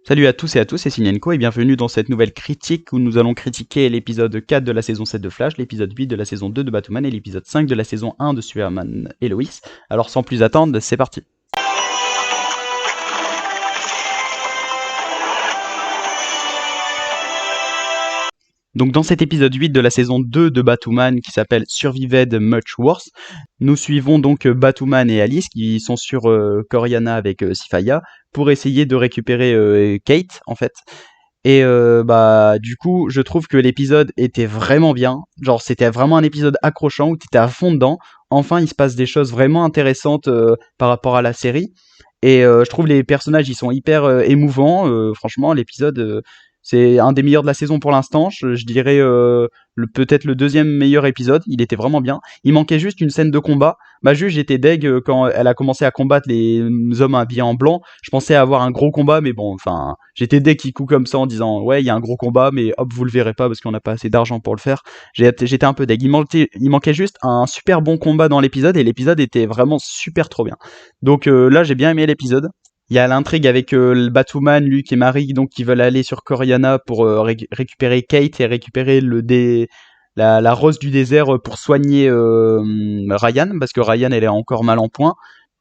Salut à tous et à tous, c'est Signenko et bienvenue dans cette nouvelle critique où nous allons critiquer l'épisode 4 de la saison 7 de Flash, l'épisode 8 de la saison 2 de Batwoman et l'épisode 5 de la saison 1 de Superman et Lois. Alors sans plus attendre, c'est parti. Donc dans cet épisode 8 de la saison 2 de Batwoman qui s'appelle Survived Much Worse, nous suivons donc Batwoman et Alice qui sont sur Coryana avec Sifaya pour essayer de récupérer Kate en fait. Et du coup, je trouve que l'épisode était vraiment bien. Genre, c'était vraiment un épisode accrochant où tu étais à fond dedans. Enfin, il se passe des choses vraiment intéressantes par rapport à la série. Et je trouve les personnages, ils sont hyper émouvants. Franchement, l'épisode, c'est un des meilleurs de la saison pour l'instant. Je dirais peut-être le deuxième meilleur épisode. Il était vraiment bien. Il manquait juste une scène de combat. Bah juste, j'étais deg quand elle a commencé à combattre les hommes habillés en blanc. Je pensais avoir un gros combat, mais bon, enfin, j'étais deg qui coud comme ça en disant ouais, il y a un gros combat, mais hop, vous le verrez pas parce qu'on n'a pas assez d'argent pour le faire. J'étais un peu deg. Il manquait juste un super bon combat dans l'épisode et l'épisode était vraiment super trop bien. Donc là, j'ai bien aimé l'épisode. Il y a l'intrigue avec le Batwoman, Luke et Marie, donc qui veulent aller sur Coryana pour récupérer Kate et récupérer la rose du désert pour soigner Ryan, parce que Ryan elle est encore mal en point.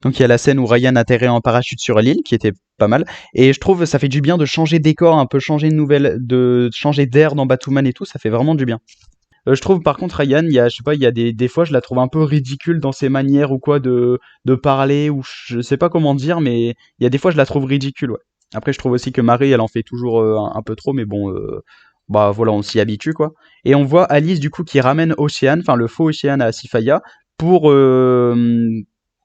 Donc il y a la scène où Ryan atterrit en parachute sur l'île, qui était pas mal. Et je trouve que ça fait du bien de changer de décor, un peu changer de changer d'air dans Batwoman et tout, ça fait vraiment du bien. Je trouve par contre Ryan, il y a des fois je la trouve un peu ridicule dans ses manières ou quoi de parler ou je sais pas comment dire, mais il y a des fois je la trouve ridicule, ouais. Après je trouve aussi que Marie elle en fait toujours un peu trop, mais bon bah voilà, on s'y habitue quoi. Et on voit Alice du coup qui ramène Ocean, enfin le faux Ocean à Sifaya pour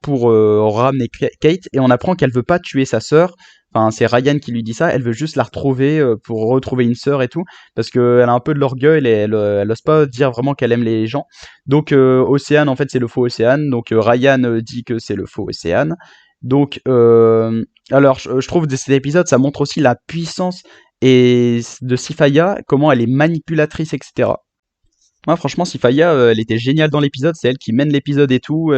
ramener Kate et on apprend qu'elle veut pas tuer sa sœur. Enfin, c'est Ryan qui lui dit ça, elle veut juste la retrouver pour retrouver une sœur et tout, parce qu'elle a un peu de l'orgueil et elle ose pas dire vraiment qu'elle aime les gens. Donc Océane, en fait, c'est le faux Océane, donc Ryan dit que c'est le faux Océane. Donc, alors, je trouve que cet épisode, ça montre aussi la puissance de Sifaya, comment elle est manipulatrice, etc. Moi, franchement, Sifaya, elle était géniale dans l'épisode, c'est elle qui mène l'épisode et tout.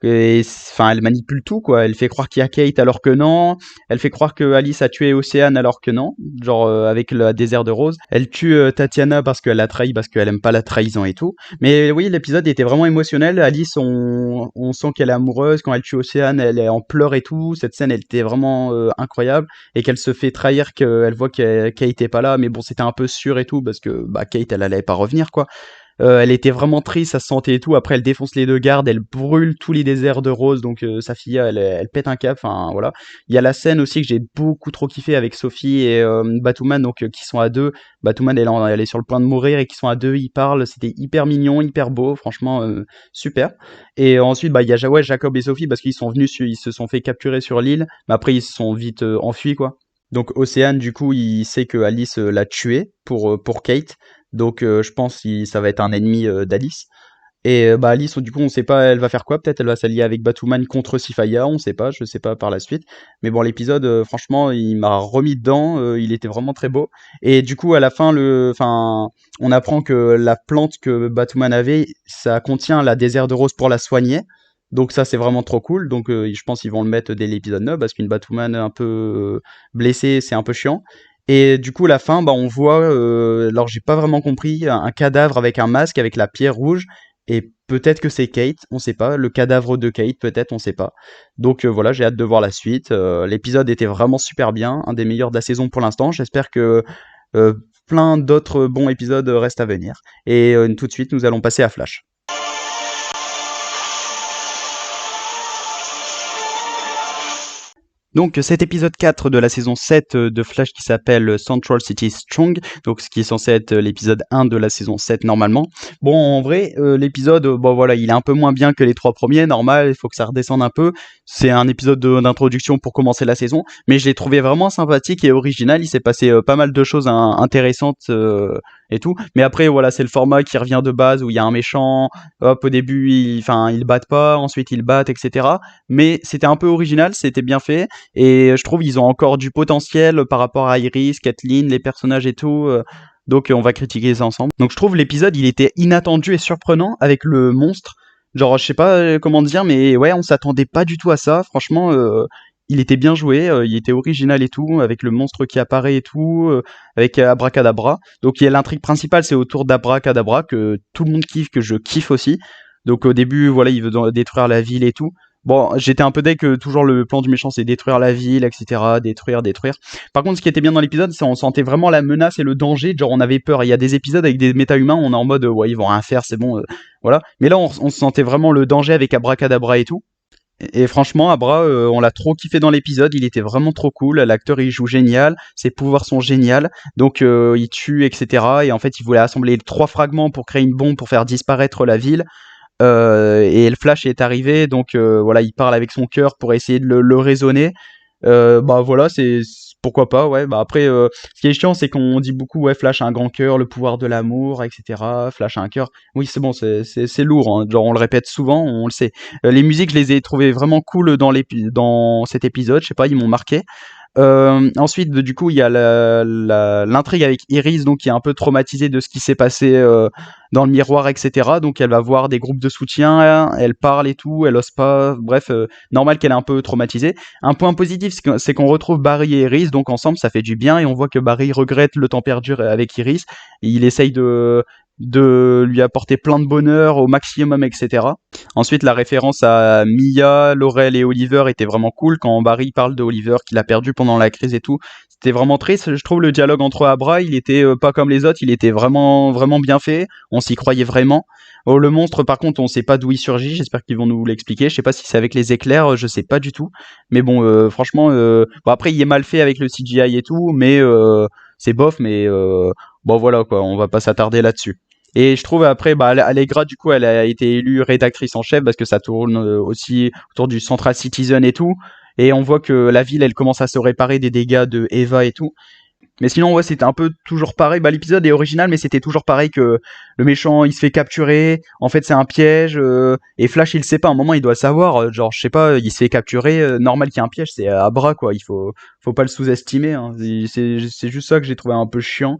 Et enfin, elle manipule tout quoi. Elle fait croire qu'il y a Kate alors que non. Elle fait croire que Alice a tué Océane alors que non. Genre avec le désert de rose. Elle tue Tatiana parce qu'elle l'a trahi parce qu'elle aime pas la trahison et tout. Mais oui, l'épisode était vraiment émotionnel. Alice, on sent qu'elle est amoureuse quand elle tue Océane. Elle est en pleurs et tout. Cette scène, elle était vraiment incroyable et qu'elle se fait trahir, qu'elle voit que Kate est pas là. Mais bon, c'était un peu sûr et tout parce que bah Kate, elle allait pas revenir quoi. Elle était vraiment triste, ça se sentait et tout. Après, elle défonce les deux gardes, elle brûle tous les déserts de rose, donc sa fille, elle pète un cap. Enfin voilà. Il y a la scène aussi que j'ai beaucoup trop kiffé avec Sophie et Batwoman, donc qui sont à deux. Batwoman, elle est sur le point de mourir et qui sont à deux, ils parlent. C'était hyper mignon, hyper beau, franchement super. Et ensuite, bah il y a Jacob et Sophie parce qu'ils sont venus, ils se sont fait capturer sur l'île, mais après ils se sont vite enfuis quoi. Donc Océane, du coup, il sait que Alice l'a tué pour Kate. Donc je pense que ça va être un ennemi d'Alice. Et bah Alice, du coup, on sait pas, elle va faire quoi. Peut-être elle va s'allier avec Batwoman contre Sifaya, on sait pas, je sais pas par la suite. Mais bon, l'épisode, franchement, il m'a remis dedans. Il était vraiment très beau. Et du coup, à la fin, on apprend que la plante que Batwoman avait, ça contient la désert de rose pour la soigner. Donc ça, c'est vraiment trop cool. Donc je pense qu'ils vont le mettre dès l'épisode 9 parce qu'une Batwoman un peu blessée, c'est un peu chiant. Et du coup, la fin, bah, on voit, alors j'ai pas vraiment compris, un cadavre avec un masque, avec la pierre rouge, et peut-être que c'est Kate, on sait pas, le cadavre de Kate, peut-être, on sait pas. Donc voilà, j'ai hâte de voir la suite. L'épisode était vraiment super bien, un des meilleurs de la saison pour l'instant. J'espère que euh, plein d'autres bons épisodes restent à venir. Et tout de suite, nous allons passer à Flash. Donc cet épisode 4 de la saison 7 de Flash qui s'appelle Central City Strong, donc ce qui est censé être l'épisode 1 de la saison 7 normalement. Bon, en vrai, l'épisode, bon voilà, il est un peu moins bien que les 3 premiers, normal, il faut que ça redescende un peu. C'est un épisode d'introduction pour commencer la saison, mais je l'ai trouvé vraiment sympathique et original, il s'est passé pas mal de choses intéressantes et tout. Mais après, voilà, c'est le format qui revient de base où il y a un méchant, hop, au début, ils battent pas, ensuite ils battent, etc. Mais c'était un peu original, c'était bien fait, et je trouve ils ont encore du potentiel par rapport à Iris, Kathleen, les personnages et tout. Donc on va critiquer ça ensemble. Donc je trouve l'épisode il était inattendu et surprenant avec le monstre. Genre je sais pas comment dire, mais ouais, on s'attendait pas du tout à ça. Franchement, il était bien joué, il était original et tout, avec le monstre qui apparaît et tout, avec Abracadabra. Donc il y a l'intrigue principale, c'est autour d'Abracadabra que tout le monde kiffe, que je kiffe aussi. Donc au début, voilà, il veut détruire la ville et tout. Bon, j'étais un peu deg que toujours le plan du méchant c'est détruire la ville, etc. Détruire. Par contre, ce qui était bien dans l'épisode, c'est on sentait vraiment la menace et le danger. Genre, on avait peur. Il y a des épisodes avec des méta-humains, on est en mode, ouais, ils vont rien faire, c'est bon, voilà. Mais là, on sentait vraiment le danger avec Abracadabra et tout. Et franchement, Abra, on l'a trop kiffé dans l'épisode. Il était vraiment trop cool. L'acteur, il joue génial. Ses pouvoirs sont géniaux. Donc, il tue, etc. Et en fait, il voulait assembler 3 fragments pour créer une bombe pour faire disparaître la ville. Et le Flash est arrivé, donc voilà, il parle avec son cœur pour essayer de le raisonner. Bah voilà, pourquoi pas, ouais. Bah après, ce qui est chiant, c'est qu'on dit beaucoup, ouais, Flash a un grand cœur, le pouvoir de l'amour, etc. Flash a un cœur. Oui, c'est bon, c'est lourd, hein. Genre on le répète souvent, on le sait. Les musiques, je les ai trouvées vraiment cool dans cet épisode. Je sais pas, ils m'ont marqué. Ensuite, du coup, il y a l'intrigue avec Iris, donc qui est un peu traumatisée de ce qui s'est passé dans le miroir, etc. Donc, elle va voir des groupes de soutien, elle parle et tout, elle ose pas. Bref, normal qu'elle est un peu traumatisée. Un point positif, c'est qu'on retrouve Barry et Iris, donc ensemble, ça fait du bien, et on voit que Barry regrette le temps perdu avec Iris. Et il essaye de lui apporter plein de bonheur au maximum, etc. Ensuite, la référence à Mia, Laurel et Oliver était vraiment cool quand Barry parle de Oliver qu'il a perdu pendant la crise et tout. C'était vraiment triste. Je trouve le dialogue entre Abra, il était pas comme les autres, il était vraiment vraiment bien fait. On s'y croyait vraiment. Oh, le monstre, par contre, on sait pas d'où il surgit. J'espère qu'ils vont nous l'expliquer. Je sais pas si c'est avec les éclairs, je sais pas du tout. Mais bon, franchement, bon après il est mal fait avec le CGI et tout, mais c'est bof. Mais bon voilà quoi, on va pas s'attarder là-dessus. Et je trouve après, bah, Allegra, du coup, elle a été élue rédactrice en chef parce que ça tourne aussi autour du Central Citizen et tout. Et on voit que la ville, elle commence à se réparer des dégâts de Eva et tout. Mais sinon, ouais, c'était un peu toujours pareil. Bah, l'épisode est original, mais c'était toujours pareil que le méchant, il se fait capturer. En fait, c'est un piège. Et Flash, il sait pas. À un moment, il doit le savoir. Genre, je sais pas, il se fait capturer. Normal qu'il y ait un piège, c'est à bras, quoi. Faut pas le sous-estimer, hein. C'est juste ça que j'ai trouvé un peu chiant.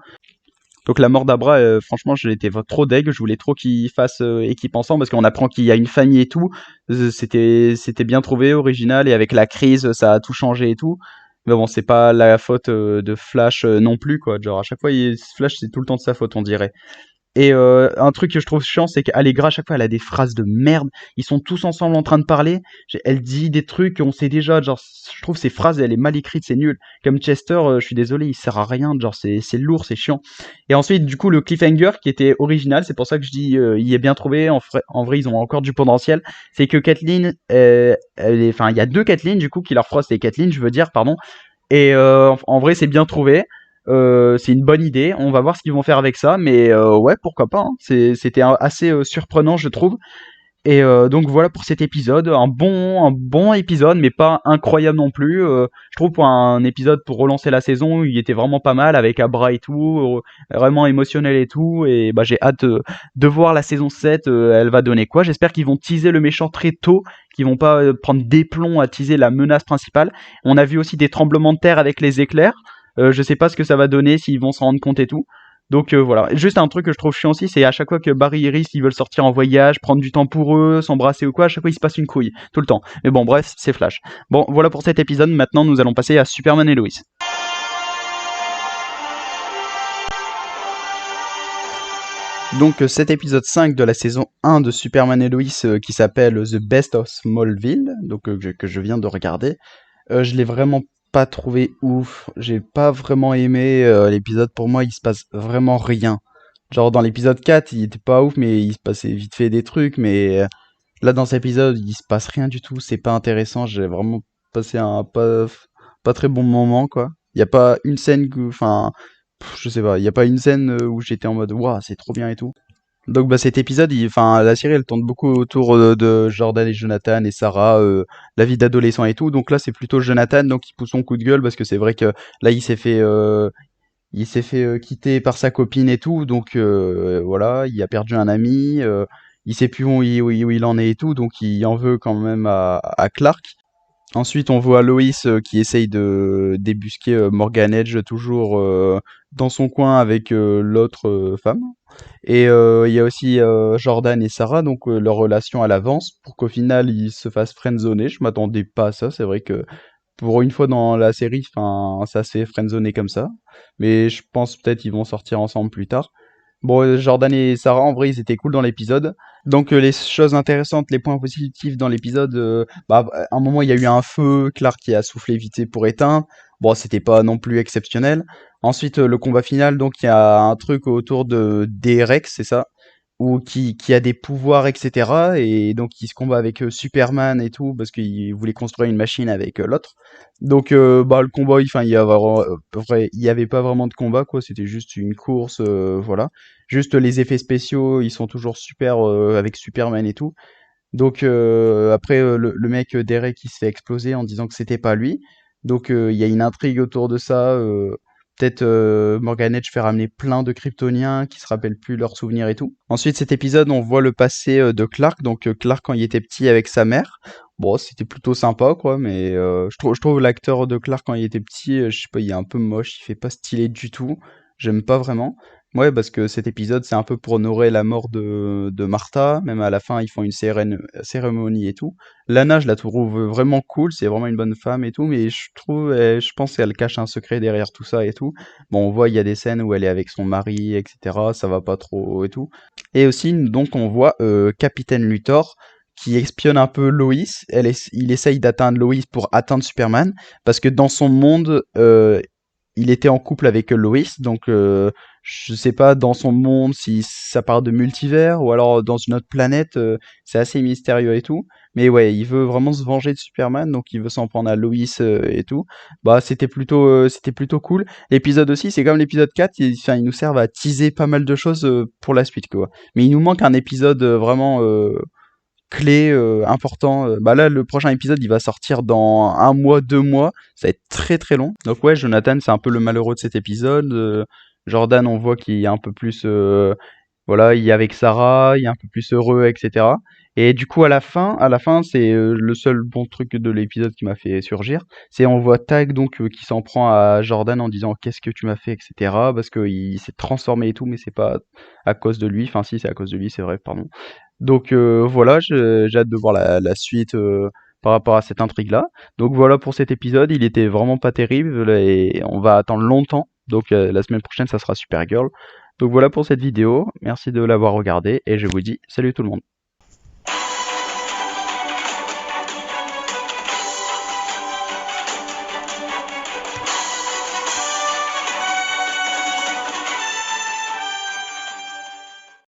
Donc la mort d'Abra, franchement, j'étais trop deg, je voulais trop qu'ils fassent équipe ensemble parce qu'on apprend qu'il y a une famille et tout. C'était bien trouvé, original, et avec la crise, ça a tout changé et tout. Mais bon, c'est pas la faute de Flash non plus, quoi. Genre à chaque fois, Flash, c'est tout le temps de sa faute, on dirait. Et un truc que je trouve chiant, c'est qu'Allegra, à chaque fois, elle a des phrases de merde. Ils sont tous ensemble en train de parler. Elle dit des trucs qu'on sait déjà. Genre, je trouve ces phrases, elle est mal écrite, c'est nul. Comme Chester, je suis désolé, il sert à rien. Genre, c'est lourd, c'est chiant. Et ensuite, du coup, le cliffhanger qui était original, c'est pour ça que je dis, il est bien trouvé. En vrai, ils ont encore du potentiel. C'est que Kathleen, enfin, il y a 2 Kathleen, du coup, Killer Frost et Kathleen, je veux dire, pardon. Et en vrai, c'est bien trouvé. C'est une bonne idée. On va voir ce qu'ils vont faire avec ça, mais ouais, pourquoi pas, hein. C'était assez surprenant, je trouve. Et donc voilà pour cet épisode, un bon épisode, mais pas incroyable non plus. Je trouve pour un épisode pour relancer la saison, il était vraiment pas mal avec Abra et tout, vraiment émotionnel et tout. Et bah j'ai hâte de voir la saison 7, elle va donner quoi. J'espère qu'ils vont teaser le méchant très tôt, qu'ils vont pas prendre des plombs à teaser la menace principale. On a vu aussi des tremblements de terre avec les éclairs. Je sais pas ce que ça va donner, s'ils vont s'en rendre compte et tout. Donc voilà. Juste un truc que je trouve chiant aussi, c'est à chaque fois que Barry et Iris ils veulent sortir en voyage, prendre du temps pour eux, s'embrasser ou quoi, à chaque fois il se passe une couille, tout le temps. Mais bon, bref, c'est Flash. Bon, voilà pour cet épisode. Maintenant, nous allons passer à Superman et Lois. Donc cet épisode 5 de la saison 1 de Superman et Lois qui s'appelle The Best of Smallville, donc que je viens de regarder. Je l'ai vraiment pas trouvé ouf. J'ai pas vraiment aimé l'épisode. Pour moi, il se passe vraiment rien. Genre dans l'épisode 4, il était pas ouf, mais il se passait vite fait des trucs. Mais là, dans cet épisode, il se passe rien du tout. C'est pas intéressant. J'ai vraiment passé un pas très bon moment, quoi. Il y a pas une scène enfin, je sais pas. Il y a pas une scène où j'étais en mode, waouh, c'est trop bien et tout. Donc bah cet épisode, enfin la série elle tourne beaucoup autour de Jordan et Jonathan et Sarah, la vie d'adolescent et tout. Donc là c'est plutôt Jonathan donc il pousse son coup de gueule parce que c'est vrai que là il s'est fait il s'est fait quitter par sa copine et tout, donc voilà, il a perdu un ami, il sait plus où il en est et tout, donc il en veut quand même à Clark. Ensuite, on voit Lois qui essaye de débusquer Morgan Edge toujours dans son coin avec l'autre femme. Et il y a aussi Jordan et Sarah, donc leur relation à l'avance, pour qu'au final ils se fassent friendzoner. Je m'attendais pas à ça, c'est vrai que pour une fois dans la série, enfin, ça se fait friendzoner comme ça. Mais je pense peut-être qu'ils vont sortir ensemble plus tard. Bon, Jordan et Sarah, en vrai, ils étaient cool dans l'épisode. Donc, les choses intéressantes, les points positifs dans l'épisode, bah, à un moment, il y a eu un feu, Clark qui a soufflé vite fait pour éteindre. Bon, c'était pas non plus exceptionnel. Ensuite, le combat final, donc, il y a un truc autour de Derek, c'est ça? Ou qui a des pouvoirs, etc. Et donc, il se combat avec Superman et tout, parce qu'il voulait construire une machine avec l'autre. Donc, bah, le combat, enfin, il y avait pas vraiment de combat, quoi. C'était juste une course, voilà. Juste les effets spéciaux, ils sont toujours super avec Superman et tout. Donc après le mec Derek il se fait exploser en disant que c'était pas lui. Donc il y a une intrigue autour de ça. Peut-être Morgan Edge fait ramener plein de Kryptoniens qui se rappellent plus leurs souvenirs et tout. Ensuite cet épisode on voit le passé de Clark. Donc Clark quand il était petit avec sa mère. Bon c'était plutôt sympa quoi, mais je trouve l'acteur de Clark quand il était petit, je sais pas, il est un peu moche, il fait pas stylé du tout. J'aime pas vraiment. Ouais, parce que cet épisode, c'est un peu pour honorer la mort de Martha. Même à la fin, ils font une cérémonie et tout. Lana, je la trouve vraiment cool. C'est vraiment une bonne femme et tout. Mais je pense qu'elle cache un secret derrière tout ça et tout. Bon, on voit, il y a des scènes où elle est avec son mari, etc. Ça va pas trop et tout. Et aussi, donc, on voit Capitaine Luthor qui espionne un peu Lois. Il essaye d'atteindre Lois pour atteindre Superman. Parce que dans son monde, il était en couple avec Lois. Donc, je sais pas dans son monde si ça part de multivers ou alors dans une autre planète, c'est assez mystérieux et tout. Mais ouais, il veut vraiment se venger de Superman, donc il veut s'en prendre à Lois et tout. Bah c'était plutôt cool. L'épisode aussi, c'est comme l'épisode 4, enfin, ils nous servent à teaser pas mal de choses pour la suite, quoi. Mais il nous manque un épisode vraiment clé, important. Bah là, le prochain épisode, il va sortir dans un mois, 2 mois. Ça va être très très long. Donc ouais, Jonathan, c'est un peu le malheureux de cet épisode. Jordan, on voit qu'il est un peu plus, voilà, il est avec Sarah, il est un peu plus heureux, etc. Et du coup, à la fin, c'est le seul bon truc de l'épisode qui m'a fait surgir. C'est on voit Tag donc qui s'en prend à Jordan en disant qu'est-ce que tu m'as fait, etc. Parce qu'il s'est transformé et tout, mais c'est pas à cause de lui. Enfin, si, c'est à cause de lui, c'est vrai, pardon. Donc voilà, j'ai hâte de voir la suite par rapport à cette intrigue-là. Donc voilà pour cet épisode, il était vraiment pas terrible et on va attendre longtemps. Donc la semaine prochaine, ça sera Supergirl. Donc voilà pour cette vidéo, merci de l'avoir regardée et je vous dis salut tout le monde.